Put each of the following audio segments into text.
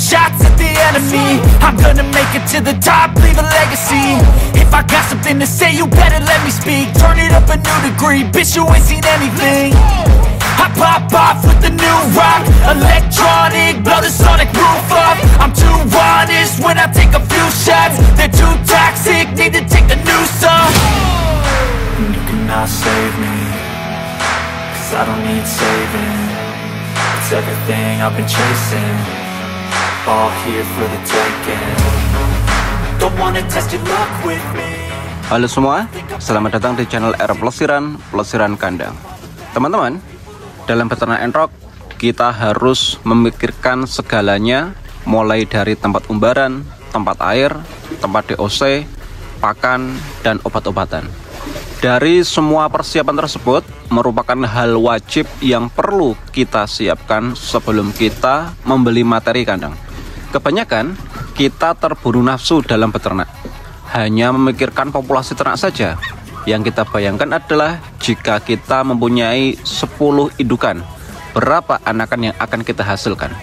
shots at the enemy. I'm gonna make it to the top, leave a legacy. If I got something to say, you better let me speak. Turn it up a new degree, bitch, you ain't seen anything. I pop off with the new rock, electronic, blow the sonic roof up. I'm too honest when I take a few shots. They're too toxic, need to take a new song. You cannot save me, cause I don't need saving. It's everything I've been chasing, all here for the taking. Don't wanna test your luck with me. Halo semua, selamat datang di channel R Pelesiran Kandang. Teman-teman, dalam beternak entrok kita harus memikirkan segalanya, mulai dari tempat umbaran, tempat air, tempat DOC, pakan, dan obat-obatan. Dari semua persiapan tersebut merupakan hal wajib yang perlu kita siapkan sebelum kita membeli materi kandang. Kebanyakan kita terburu nafsu dalam beternak, hanya memikirkan populasi ternak saja. Yang kita bayangkan adalah jika kita mempunyai 10 indukan, berapa anakan yang akan kita hasilkan.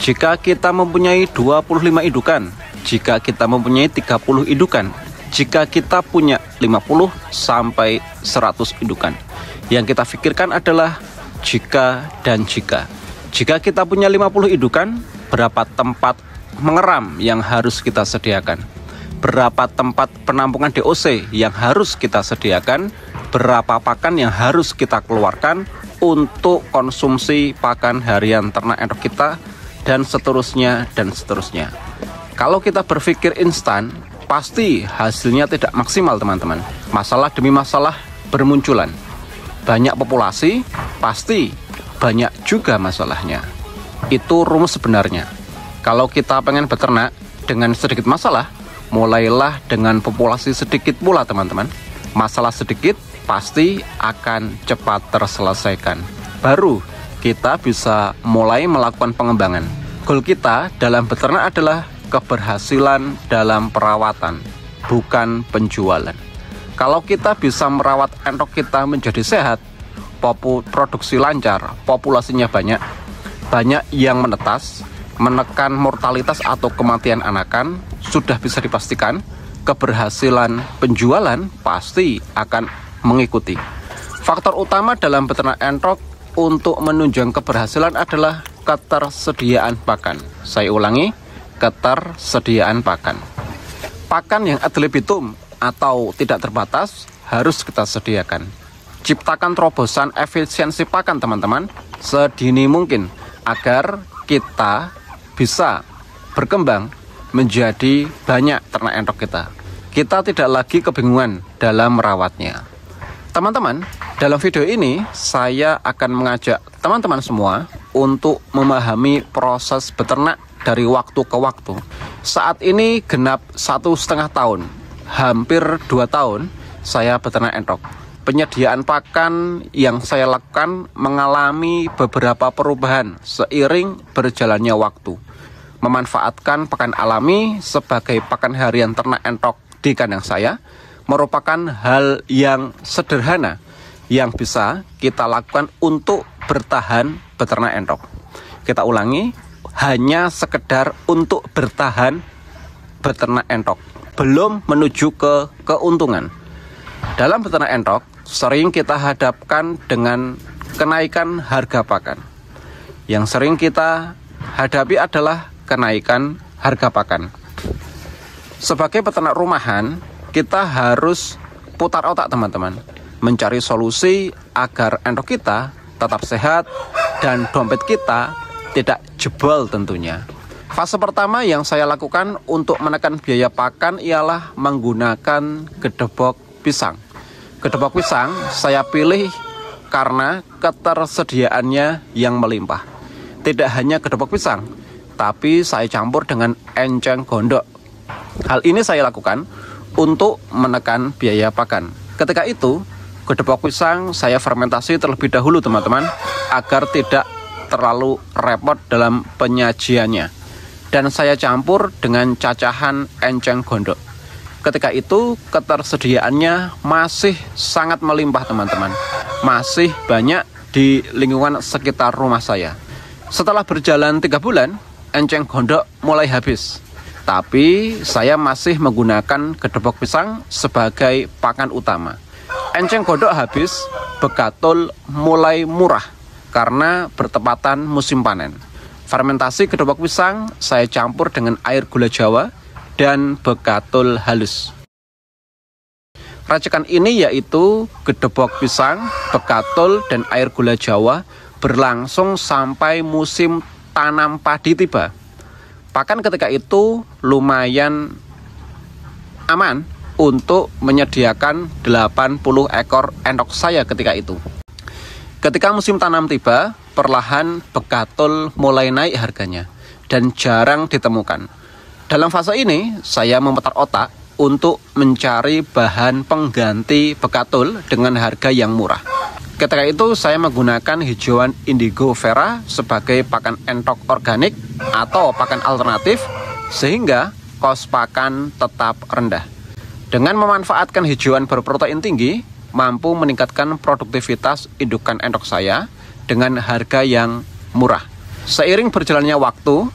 Jika kita mempunyai 25 indukan, jika kita mempunyai 30 indukan, jika kita punya 50 sampai 100 indukan. Yang kita pikirkan adalah jika dan jika. Jika kita punya 50 indukan, berapa tempat mengeram yang harus kita sediakan? Berapa tempat penampungan DOC yang harus kita sediakan? Berapa pakan yang harus kita keluarkan untuk konsumsi pakan harian ternak entrok kita, dan seterusnya dan seterusnya. Kalau kita berpikir instan, pasti hasilnya tidak maksimal, teman-teman. Masalah demi masalah bermunculan. Banyak populasi, pasti banyak juga masalahnya. Itu rumus sebenarnya. Kalau kita pengen beternak dengan sedikit masalah, mulailah dengan populasi sedikit pula, teman-teman. Masalah sedikit pasti akan cepat terselesaikan. Baru kita bisa mulai melakukan pengembangan. Goal kita dalam beternak adalah keberhasilan dalam perawatan, bukan penjualan. Kalau kita bisa merawat entrok kita menjadi sehat, produksi lancar, populasinya banyak yang menetas, menekan mortalitas atau kematian anakan, sudah bisa dipastikan keberhasilan penjualan pasti akan mengikuti. Faktor utama dalam beternak entrok untuk menunjang keberhasilan adalah ketersediaan pakan. Saya ulangi, ketersediaan pakan. Pakan yang ad libitum atau tidak terbatas harus kita sediakan. Ciptakan terobosan efisiensi pakan, teman-teman, sedini mungkin agar kita bisa berkembang menjadi banyak ternak entrok kita. Kita tidak lagi kebingungan dalam merawatnya. Teman-teman, dalam video ini saya akan mengajak teman-teman semua untuk memahami proses beternak dari waktu ke waktu. Saat ini genap 1,5 tahun, hampir 2 tahun saya beternak entrok. Penyediaan pakan yang saya lakukan mengalami beberapa perubahan seiring berjalannya waktu. Memanfaatkan pakan alami sebagai pakan harian ternak entrok di kandang saya merupakan hal yang sederhana yang bisa kita lakukan untuk bertahan beternak entrok. Kita ulangi, hanya sekedar untuk bertahan beternak entrok, belum menuju ke keuntungan. Dalam beternak entrok sering kita hadapkan dengan kenaikan harga pakan. Yang sering kita hadapi adalah kenaikan harga pakan. Sebagai peternak rumahan, kita harus putar otak, teman-teman, mencari solusi agar entrok kita tetap sehat dan dompet kita tidak jebol tentunya. Fase pertama yang saya lakukan untuk menekan biaya pakan ialah menggunakan gedebok pisang. Gedebok pisang saya pilih karena ketersediaannya yang melimpah. Tidak hanya gedebok pisang, tapi saya campur dengan enceng gondok. Hal ini saya lakukan untuk menekan biaya pakan. Ketika itu, gedebok pisang saya fermentasi terlebih dahulu, teman-teman, agar tidak terlalu repot dalam penyajiannya. Dan saya campur dengan cacahan enceng gondok. Ketika itu ketersediaannya masih sangat melimpah, teman-teman. Masih banyak di lingkungan sekitar rumah saya. Setelah berjalan 3 bulan, enceng gondok mulai habis. Tapi saya masih menggunakan gedebok pisang sebagai pakan utama. Enceng gondok habis, begatul mulai murah karena bertepatan musim panen. Fermentasi gedebok pisang saya campur dengan air gula Jawa dan begatul halus. Racikan ini yaitu gedebok pisang, begatul, dan air gula Jawa berlangsung sampai musim tanam padi tiba. Pakan ketika itu lumayan aman untuk menyediakan 80 ekor entok saya ketika itu. Ketika musim tanam tiba, perlahan begatul mulai naik harganya dan jarang ditemukan. Dalam fase ini, saya memutar otak untuk mencari bahan pengganti begatul dengan harga yang murah. Ketika itu saya menggunakan hijauan indigo vera sebagai pakan entok organik atau pakan alternatif sehingga kos pakan tetap rendah. Dengan memanfaatkan hijauan berprotein tinggi, mampu meningkatkan produktivitas indukan entok saya dengan harga yang murah. Seiring berjalannya waktu,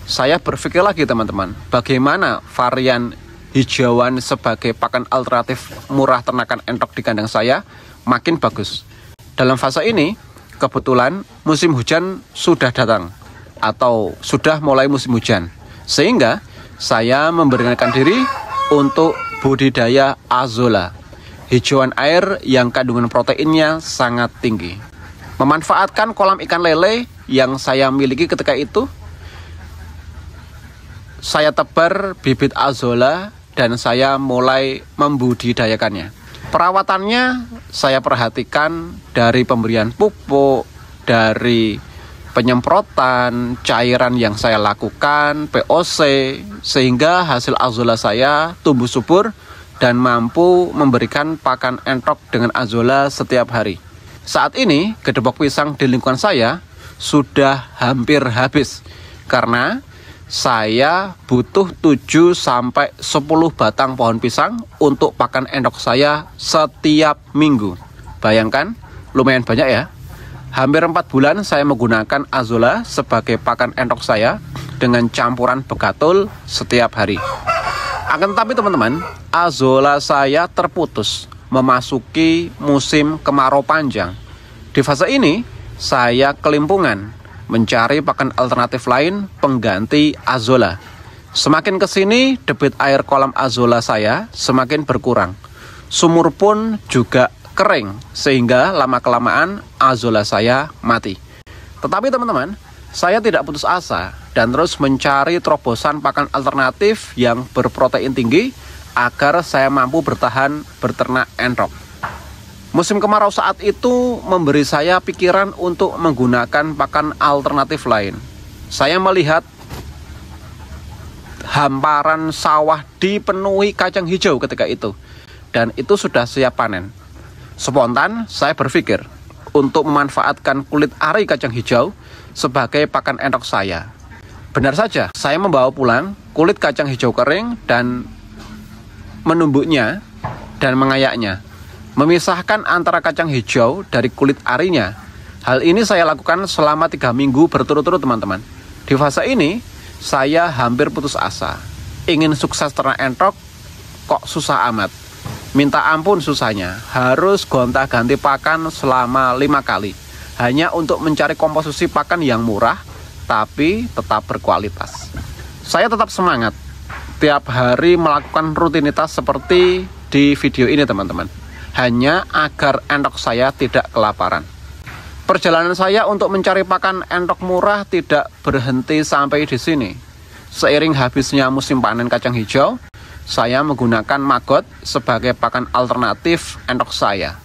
saya berpikir lagi teman-teman, bagaimana varian hijauan sebagai pakan alternatif murah ternakan entok di kandang saya makin bagus. Dalam fase ini, kebetulan musim hujan sudah datang atau sudah mulai musim hujan, sehingga saya memberanikan diri untuk budidaya azolla, hijauan air yang kandungan proteinnya sangat tinggi. Memanfaatkan kolam ikan lele yang saya miliki ketika itu, saya tebar bibit azolla dan saya mulai membudidayakannya. Perawatannya saya perhatikan dari pemberian pupuk, dari penyemprotan, cairan yang saya lakukan, POC, sehingga hasil azolla saya tumbuh subur dan mampu memberikan pakan entok dengan azolla setiap hari. Saat ini, gedebok pisang di lingkungan saya sudah hampir habis karena saya butuh 7-10 batang pohon pisang untuk pakan entok saya setiap minggu. Bayangkan, lumayan banyak ya. Hampir 4 bulan saya menggunakan azolla sebagai pakan entok saya dengan campuran begatul setiap hari. Akan tetapi teman-teman, azolla saya terputus memasuki musim kemarau panjang. Di fase ini, saya kelimpungan mencari pakan alternatif lain pengganti azolla. Semakin kesini, debit air kolam azolla saya semakin berkurang. Sumur pun juga kering, sehingga lama-kelamaan azolla saya mati. Tetapi teman-teman, saya tidak putus asa dan terus mencari terobosan pakan alternatif yang berprotein tinggi agar saya mampu bertahan berternak entok. Musim kemarau saat itu memberi saya pikiran untuk menggunakan pakan alternatif lain. Saya melihat hamparan sawah dipenuhi kacang hijau ketika itu, dan itu sudah siap panen. Spontan saya berpikir untuk memanfaatkan kulit ari kacang hijau sebagai pakan entok saya. Benar saja, saya membawa pulang kulit kacang hijau kering dan menumbuknya dan mengayaknya, memisahkan antara kacang hijau dari kulit arinya. Hal ini saya lakukan selama 3 minggu berturut-turut teman-teman. Di fase ini, saya hampir putus asa. Ingin sukses ternak entok, kok susah amat. Minta ampun susahnya, harus gonta-ganti pakan selama 5 kali. Hanya untuk mencari komposisi pakan yang murah, tapi tetap berkualitas. Saya tetap semangat, tiap hari melakukan rutinitas seperti di video ini teman-teman. Hanya agar entok saya tidak kelaparan. Perjalanan saya untuk mencari pakan entok murah tidak berhenti sampai di sini. Seiring habisnya musim panen kacang hijau, saya menggunakan maggot sebagai pakan alternatif entok saya.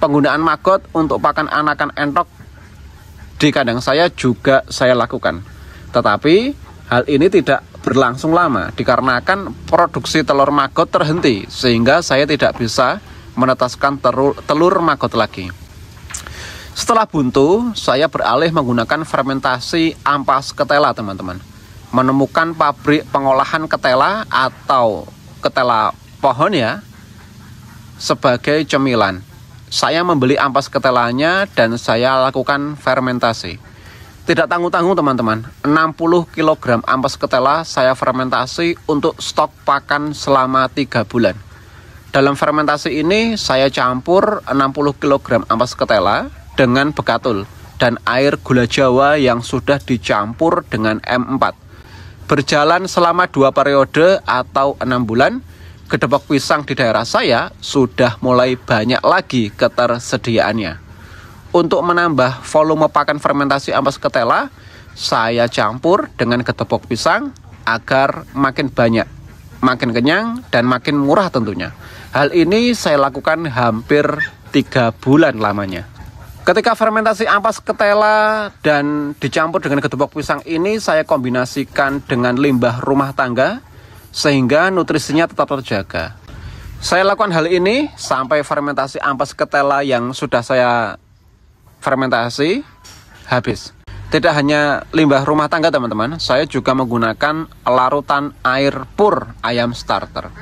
Penggunaan maggot untuk pakan anakan entok di kandang saya juga saya lakukan. Tetapi hal ini tidak berlangsung lama dikarenakan produksi telur maggot terhenti, sehingga saya tidak bisa menetaskan telur maggot lagi. Setelah buntu, saya beralih menggunakan fermentasi ampas ketela teman-teman. Menemukan pabrik pengolahan ketela atau ketela pohon ya sebagai cemilan. Saya membeli ampas ketelanya dan saya lakukan fermentasi. Tidak tanggung-tanggung teman-teman, 60 kg ampas ketela saya fermentasi untuk stok pakan selama 3 bulan. Dalam fermentasi ini saya campur 60 kg ampas ketela dengan bekatul dan air gula jawa yang sudah dicampur dengan M4. Berjalan selama 2 periode atau 6 bulan, gedebok pisang di daerah saya sudah mulai banyak lagi ketersediaannya. Untuk menambah volume pakan fermentasi ampas ketela, saya campur dengan gedebok pisang agar makin banyak, makin kenyang, dan makin murah tentunya. Hal ini saya lakukan hampir 3 bulan lamanya. Ketika fermentasi ampas ketela dan dicampur dengan gedebok pisang ini, saya kombinasikan dengan limbah rumah tangga sehingga nutrisinya tetap terjaga. Saya lakukan hal ini sampai fermentasi ampas ketela yang sudah saya fermentasi habis. Tidak hanya limbah rumah tangga teman-teman, saya juga menggunakan larutan air pur ayam starter.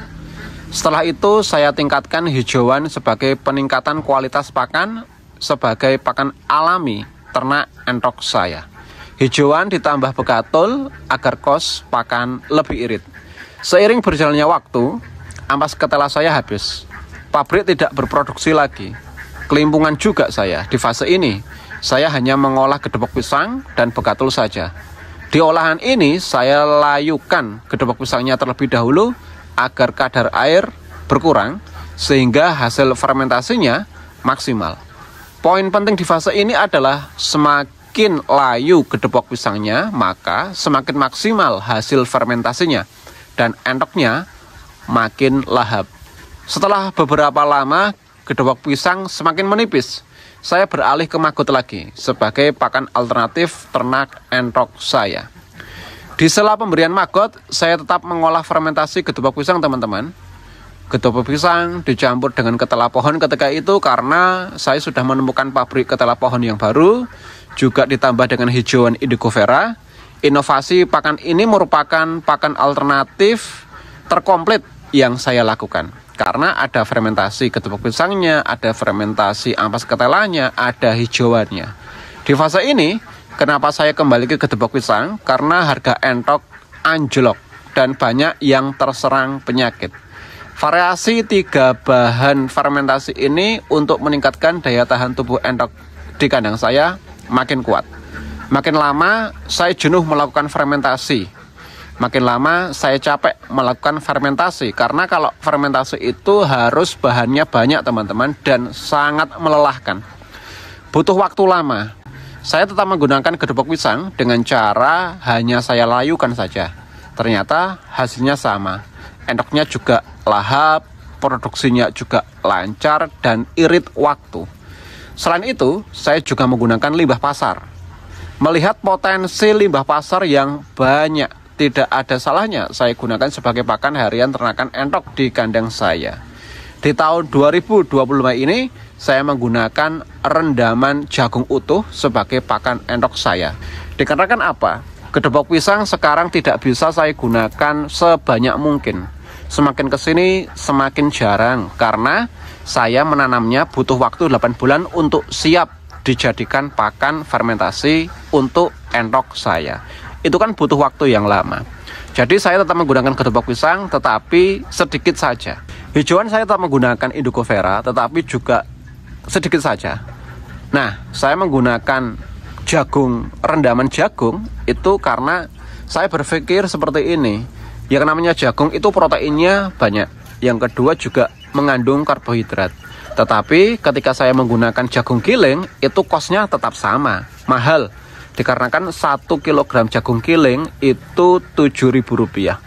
Setelah itu saya tingkatkan hijauan sebagai peningkatan kualitas pakan sebagai pakan alami ternak entok saya. Hijauan ditambah bekatul agar kos pakan lebih irit. Seiring berjalannya waktu, ampas ketela saya habis. Pabrik tidak berproduksi lagi. Kelimpungan juga saya. Di fase ini, saya hanya mengolah gedebok pisang dan bekatul saja. Di olahan ini, saya layukan gedebok pisangnya terlebih dahulu agar kadar air berkurang, sehingga hasil fermentasinya maksimal. Poin penting di fase ini adalah semakin layu gedebok pisangnya, maka semakin maksimal hasil fermentasinya, dan entoknya makin lahap. Setelah beberapa lama, gedebok pisang semakin menipis. Saya beralih ke maggot lagi sebagai pakan alternatif ternak entok saya. Di sela pemberian maggot, saya tetap mengolah fermentasi gedebok pisang teman-teman. Gedebok pisang dicampur dengan ketela pohon ketika itu karena saya sudah menemukan pabrik ketela pohon yang baru, juga ditambah dengan hijauan indigo vera. Inovasi pakan ini merupakan pakan alternatif terkomplit yang saya lakukan. Karena ada fermentasi gedebok pisangnya, ada fermentasi ampas ketelanya, ada hijauannya. Di fase ini, kenapa saya kembali ke gedebok pisang? Karena harga entok anjlok dan banyak yang terserang penyakit. Variasi 3 bahan fermentasi ini untuk meningkatkan daya tahan tubuh entok di kandang saya makin kuat. Makin lama saya jenuh melakukan fermentasi. Makin lama saya capek melakukan fermentasi karena kalau fermentasi itu harus bahannya banyak teman-teman dan sangat melelahkan. Butuh waktu lama. Saya tetap menggunakan gedebok pisang dengan cara hanya saya layukan saja. Ternyata hasilnya sama. Endoknya juga lahap, produksinya juga lancar dan irit waktu. Selain itu, saya juga menggunakan limbah pasar. Melihat potensi limbah pasar yang banyak, tidak ada salahnya saya gunakan sebagai pakan harian ternakan entok di kandang saya. Di tahun 2025 ini, saya menggunakan rendaman jagung utuh sebagai pakan entok saya. Dikarenakan apa? Gedebok pisang sekarang tidak bisa saya gunakan sebanyak mungkin. Semakin kesini semakin jarang karena saya menanamnya butuh waktu 8 bulan untuk siap dijadikan pakan fermentasi untuk entok saya. Itu kan butuh waktu yang lama. Jadi saya tetap menggunakan gedebok pisang tetapi sedikit saja. Hijauan saya tetap menggunakan indigo vera tetapi juga sedikit saja. Nah, saya menggunakan jagung, rendaman jagung itu karena saya berpikir seperti ini. Yang namanya jagung itu proteinnya banyak. Yang kedua juga mengandung karbohidrat. Tetapi ketika saya menggunakan jagung giling itu kosnya tetap sama, mahal. Dikarenakan 1 kg jagung giling itu Rp7.000.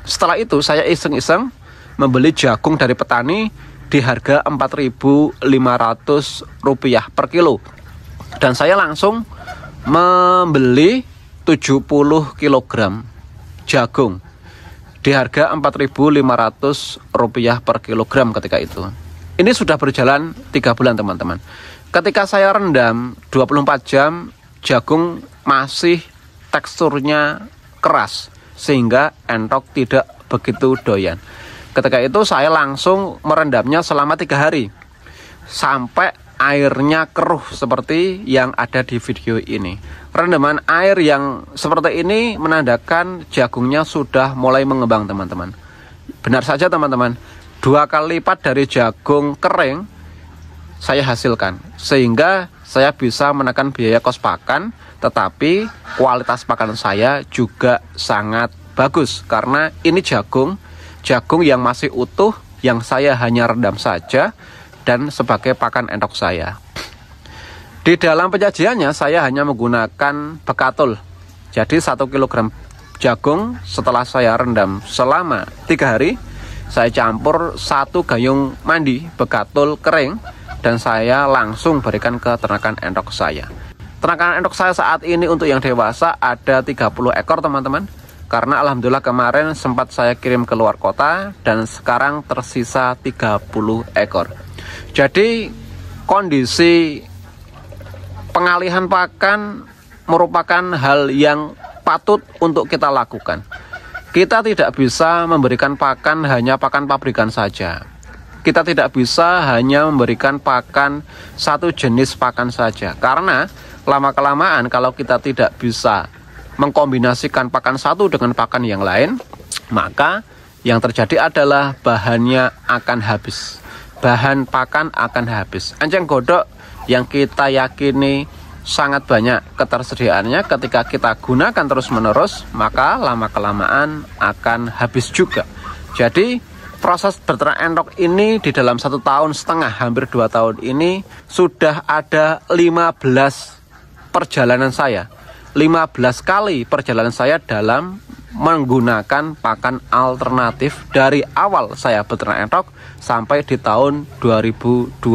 Setelah itu saya iseng-iseng membeli jagung dari petani di harga Rp4.500 per kilo. Dan saya langsung membeli 70 kg jagung di harga Rp4.500 per kilogram ketika itu. Ini sudah berjalan 3 bulan teman-teman. Ketika saya rendam 24 jam, jagung masih teksturnya keras sehingga entok tidak begitu doyan. Ketika itu saya langsung merendamnya selama 3 hari sampai airnya keruh seperti yang ada di video ini. Rendaman air yang seperti ini menandakan jagungnya sudah mulai mengembang, teman-teman. Benar saja, teman-teman, 2 kali lipat dari jagung kering saya hasilkan, sehingga saya bisa menekan biaya kos pakan, tetapi kualitas pakan saya juga sangat bagus karena ini jagung yang masih utuh, yang saya hanya rendam saja dan sebagai pakan endok saya. Di dalam penyajiannya saya hanya menggunakan bekatul. Jadi 1 kg jagung setelah saya rendam selama 3 hari, saya campur 1 gayung mandi bekatul kering dan saya langsung berikan ke ternakan endok saya. Ternakan endok saya saat ini untuk yang dewasa ada 30 ekor, teman-teman. Karena alhamdulillah kemarin sempat saya kirim ke luar kota dan sekarang tersisa 30 ekor. Jadi kondisi pengalihan pakan merupakan hal yang patut untuk kita lakukan. Kita tidak bisa memberikan pakan hanya pakan pabrikan saja. Kita tidak bisa hanya memberikan pakan satu jenis pakan saja. Karena lama-kelamaan kalau kita tidak bisa mengkombinasikan pakan satu dengan pakan yang lain, maka yang terjadi adalah bahannya akan habis. Bahan pakan akan habis. Enceng godok yang kita yakini sangat banyak ketersediaannya, ketika kita gunakan terus-menerus, maka lama-kelamaan akan habis juga. Jadi proses berternak endok ini di dalam 1,5 tahun, hampir 2 tahun ini, sudah ada 15 perjalanan saya. 15 kali perjalanan saya dalam menggunakan pakan alternatif dari awal saya beternak endok sampai di tahun 2025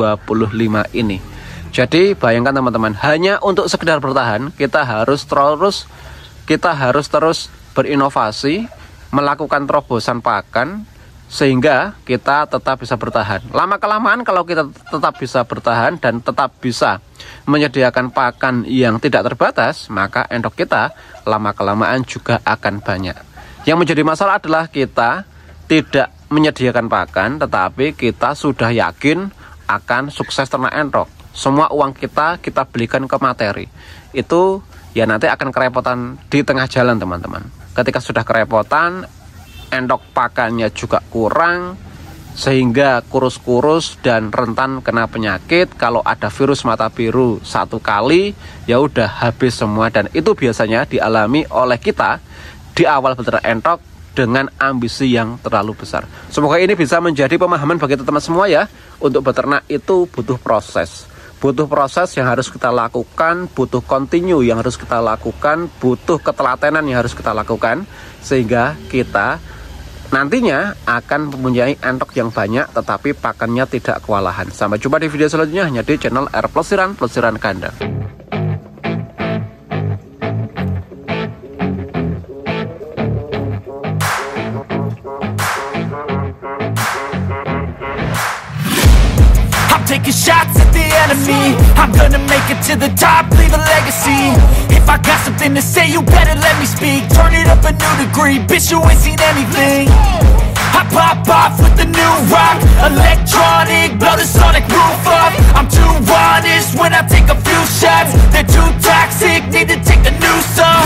ini. Jadi bayangkan, teman-teman, hanya untuk sekedar bertahan kita harus terus berinovasi, melakukan terobosan pakan sehingga kita tetap bisa bertahan. Lama-kelamaan kalau kita tetap bisa bertahan dan tetap bisa menyediakan pakan yang tidak terbatas, maka endok kita lama-kelamaan juga akan banyak. Yang menjadi masalah adalah kita tidak menyediakan pakan, tetapi kita sudah yakin akan sukses ternak endok. Semua uang kita belikan ke materi. Itu ya nanti akan kerepotan di tengah jalan, teman-teman. Ketika sudah kerepotan, endok pakannya juga kurang, sehingga kurus-kurus dan rentan kena penyakit. Kalau ada virus mata biru 1 kali, ya udah habis semua. Dan itu biasanya dialami oleh kita di awal beternak endok dengan ambisi yang terlalu besar. Semoga ini bisa menjadi pemahaman bagi teman-teman semua ya. Untuk beternak itu butuh proses. Butuh proses yang harus kita lakukan, butuh continue yang harus kita lakukan, butuh ketelatenan yang harus kita lakukan, sehingga kita nantinya akan mempunyai endok yang banyak tetapi pakannya tidak kewalahan. Sampai jumpa di video selanjutnya hanya di channel R Plesiran Kandang. Taking shots at the enemy, I'm gonna make it to the top, leave a legacy. If I got something to say, you better let me speak. Turn it up a new degree, bitch, you ain't seen anything. I pop off with the new rock, electronic, blow the sonic roof up. I'm too honest when I take a few shots, they're too toxic, need to take the noose off.